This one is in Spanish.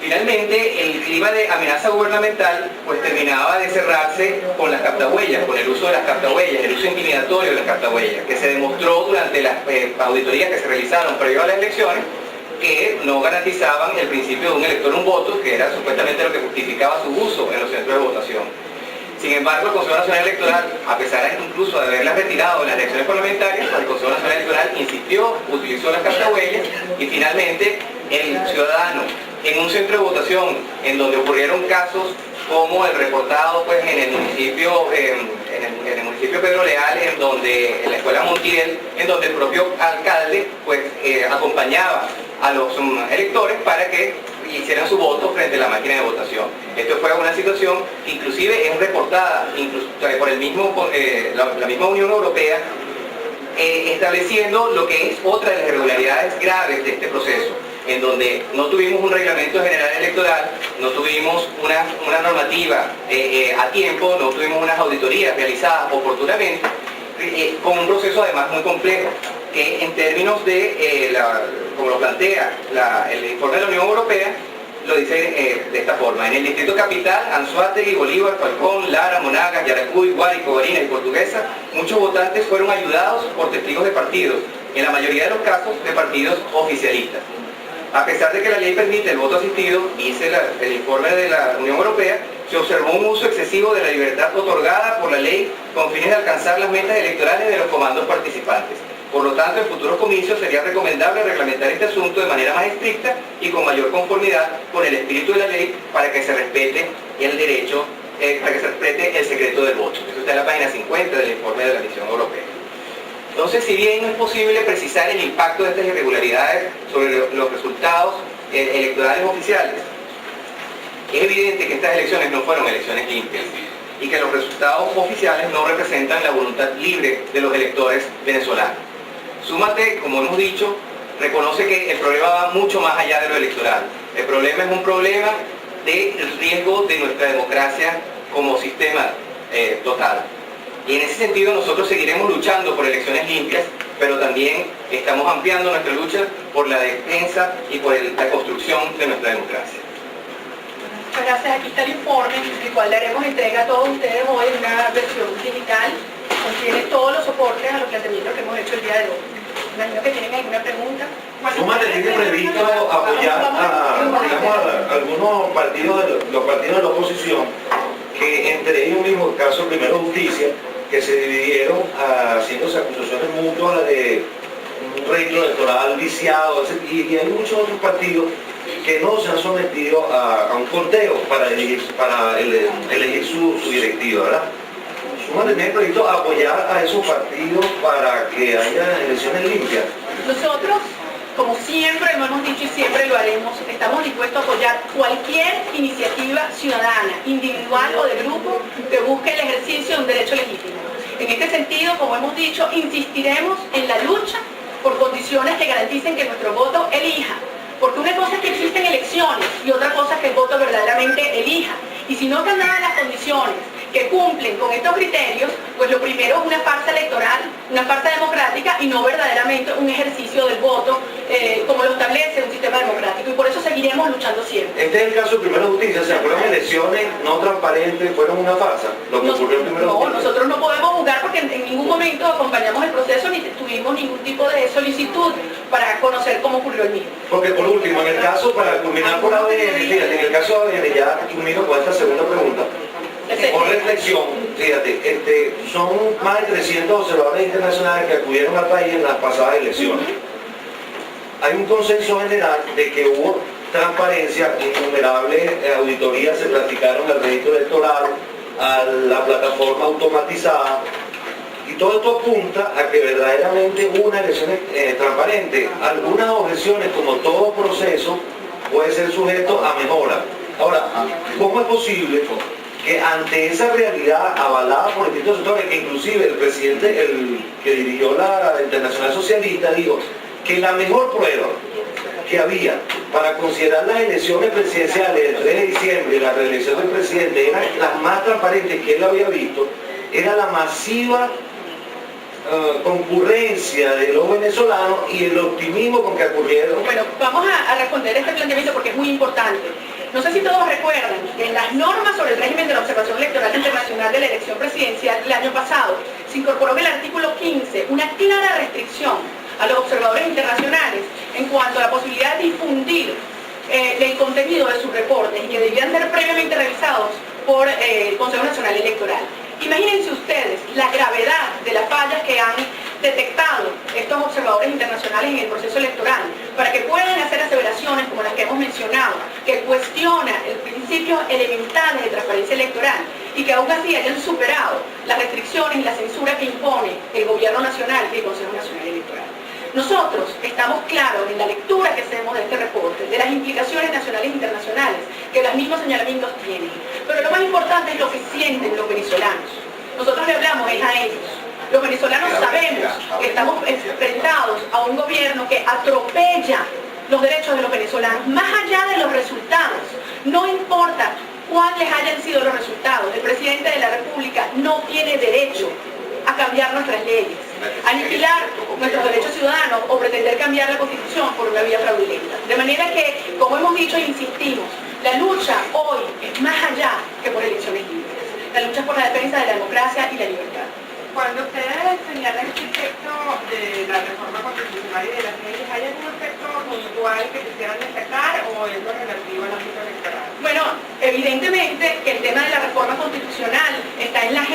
Finalmente, el clima de amenaza gubernamental pues terminaba de cerrarse con las captahuellas, con el uso de las captahuellas, el uso intimidatorio de las captahuellas, que se demostró durante las auditorías que se realizaron previo a las elecciones, que no garantizaban el principio de un elector un voto, que era supuestamente lo que justificaba su uso en los centros de votación. Sin embargo, el Consejo Nacional Electoral, a pesar incluso de haberlas retirado en las elecciones parlamentarias, el Consejo Nacional Electoral insistió, utilizó las captahuellas y finalmente el ciudadano en un centro de votación en donde ocurrieron casos como el reportado pues, en el municipio Pedro Leal, en donde en la escuela Montiel, en donde el propio alcalde pues, acompañaba a los electores para que hicieran su voto frente a la máquina de votación. Esto fue una situación que inclusive es reportada por el mismo, la misma Unión Europea, estableciendo lo que es otra de las irregularidades graves de este proceso, en donde no tuvimos un reglamento general electoral, no tuvimos una normativa a tiempo, no tuvimos unas auditorías realizadas oportunamente, con un proceso además muy complejo, que en términos de, como lo plantea el informe de la Unión Europea, lo dice de esta forma: en el Distrito Capital, Anzoátegui, Bolívar, Falcón, Lara, Monagas, Yaracuy, Guárico, Barinas y Portuguesa, muchos votantes fueron ayudados por testigos de partidos, en la mayoría de los casos de partidos oficialistas. A pesar de que la ley permite el voto asistido, dice el informe de la Unión Europea, se observó un uso excesivo de la libertad otorgada por la ley con fines de alcanzar las metas electorales de los comandos participantes. Por lo tanto, en futuros comicios sería recomendable reglamentar este asunto de manera más estricta y con mayor conformidad con el espíritu de la ley para que se respete el derecho, para que se respete el secreto del voto. Eso está en la página 50 del informe de la Misión Europea. Entonces, si bien no es posible precisar el impacto de estas irregularidades sobre los resultados electorales oficiales, es evidente que estas elecciones no fueron elecciones limpias y que los resultados oficiales no representan la voluntad libre de los electores venezolanos. Súmate, como hemos dicho, reconoce que el problema va mucho más allá de lo electoral. El problema es un problema del riesgo de nuestra democracia como sistema total. Y en ese sentido nosotros seguiremos luchando por elecciones limpias, pero también estamos ampliando nuestra lucha por la defensa y por la construcción de nuestra democracia. Muchas gracias. Aquí está el informe, el cual le haremos entrega a todos ustedes hoy en una versión digital. Contiene todos los soportes a los planteamientos que hemos hecho el día de hoy. Imagino que tienen alguna pregunta. Súmate, tiene previsto apoyar a algunos partidos, los partidos de la oposición, que entre ellos mismos, el caso Primero Justicia, que se dividieron haciéndose acusaciones mutuas de un rédito electoral viciado, y hay muchos otros partidos que no se han sometido a un conteo para elegir su directiva, ¿verdad? Súmate, tiene previsto apoyar a esos partidos para que haya elecciones limpias. Nosotros, como siempre lo hemos dicho y siempre lo haremos, estamos dispuestos a apoyar cualquier iniciativa ciudadana, individual o de grupo, que busque el ejercicio de un derecho legítimo. En este sentido, como hemos dicho, insistiremos en la lucha por condiciones que garanticen que nuestro voto elija. Porque una cosa es que existen elecciones y otra cosa es que el voto verdaderamente elija. Y si no están dadas las condiciones que cumplen con estos criterios, pues lo primero es una farsa electoral, una farsa democrática y no verdaderamente un ejercicio del voto como lo establece un sistema democrático. Y por eso seguiremos luchando siempre. Este es el caso de Primero Justicia, o sea, fueron elecciones no transparentes, fueron una farsa, lo que ocurrió en Primero Justicia. Nosotros no podemos juzgar porque en ningún momento acompañamos el proceso ni tuvimos ningún tipo de solicitud para conocer cómo ocurrió el mismo. Porque por último, en el caso, para culminar por ADN, fíjate, en el caso de ADN, ya culmino con esta segunda pregunta. Por reflexión, fíjate, son más de 300 observadores internacionales que acudieron al país en las pasadas elecciones. Hay un consenso general de que hubo transparencia, innumerables auditorías se practicaron al registro electoral, a la plataforma automatizada, y todo esto apunta a que verdaderamente hubo una elección transparente. Algunas objeciones, como todo proceso, puede ser sujeto a mejora. Ahora, ¿cómo es posible que ante esa realidad avalada por distintos sectores, que inclusive el presidente, el que dirigió la Internacional Socialista, dijo que la mejor prueba que había para considerar las elecciones presidenciales del 3 de diciembre y la reelección del presidente eran las más transparentes que él había visto, era la masiva concurrencia de los venezolanos y el optimismo con que ocurrieron. Bueno, vamos a responder este planteamiento porque es muy importante. No sé si todos recuerdan que en las normas sobre el régimen de la observación electoral internacional de la elección presidencial del año pasado se incorporó en el artículo 15 una clara restricción a los observadores internacionales en cuanto a la posibilidad de difundir el contenido de sus reportes y que debían ser previamente revisados por el Consejo Nacional Electoral. Imagínense ustedes la gravedad de las fallas que han detectado estos observadores internacionales en el proceso electoral para que puedan hacer aseveraciones como las que hemos mencionado, que cuestionan el principio elemental de transparencia electoral y que aún así hayan superado las restricciones y la censura que impone el Gobierno Nacional y el Consejo Nacional Electoral. Nosotros estamos claros en la lectura que hacemos de este reporte, de las implicaciones nacionales e internacionales que los mismos señalamientos tienen. Pero lo más importante es lo que sienten los venezolanos. Nosotros le hablamos es a ellos. Los venezolanos sabemos que estamos enfrentados a un gobierno que atropella los derechos de los venezolanos, más allá de los resultados. No importa cuáles hayan sido los resultados, el presidente de la República no tiene derecho a cambiar nuestras leyes, a aniquilar nuestros derechos ciudadanos o pretender cambiar la Constitución por una vía fraudulenta. De manera que, como hemos dicho e insistimos, la lucha hoy es más allá que por elecciones libres. La lucha es por la defensa de la democracia y la libertad. Cuando ustedes señalan este aspecto de la reforma constitucional y de las leyes, ¿hay algún aspecto puntual que quisieran destacar o es lo relativo al ámbito electoral? Bueno, evidentemente que el tema de la reforma constitucional está en la agenda